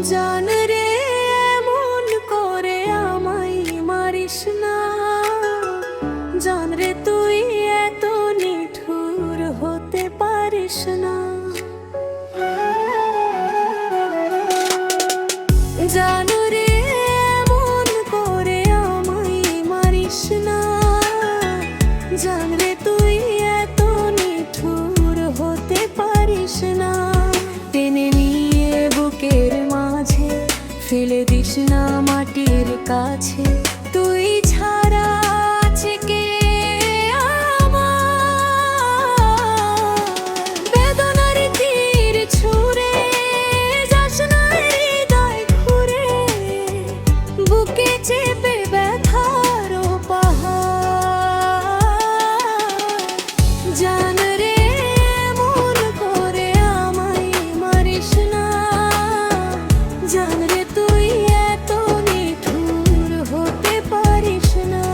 জান রে এমন করে আমায় মারিস না, জান রে তুই এত নিঠুর হতে পারিস না। জান রে এমন করে আমায় মারিস না, জান রে তুই এত নিঠুর হতে পারিস না। টেনে নিয়ে বুকের মাঝে ফেলে দিস না মাটির কাছে, তুই ছাড়া আছে কে আমার? বেদনার তীর ছুঁড়ে যাস না হৃদয় ঘুরে, বুকে চেপে ব্যথার পাহাড়। জান রে এমন করে আমায় মারিস না, জান রে তুই এত নিঠুর হতে পারিস না।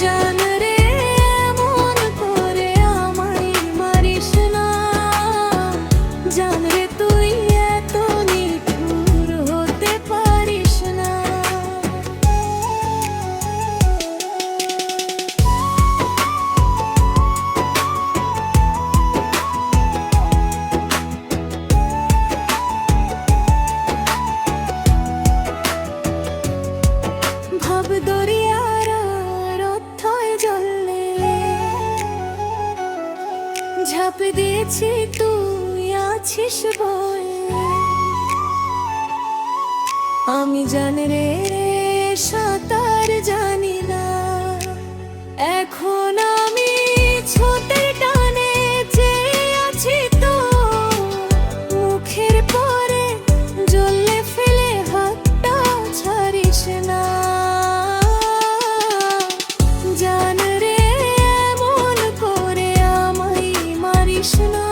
জান রে এমন করে আমায় মারিস না, জান রে তুই এত নিঠুর হতে পারিস না। ভাব দরিয়ার অথয় জলে ঝাঁপ দিয়েছি, তুই আছিস বলে। আমি জানি রে সাঁতার জানি না, এখন আমি ছোটের টানে চেয়ে আছি তো মুখের পরে জ্বলে ফেলে হাতটা ছাড়িস না। জান রে এমন করে আমায় মারিস না,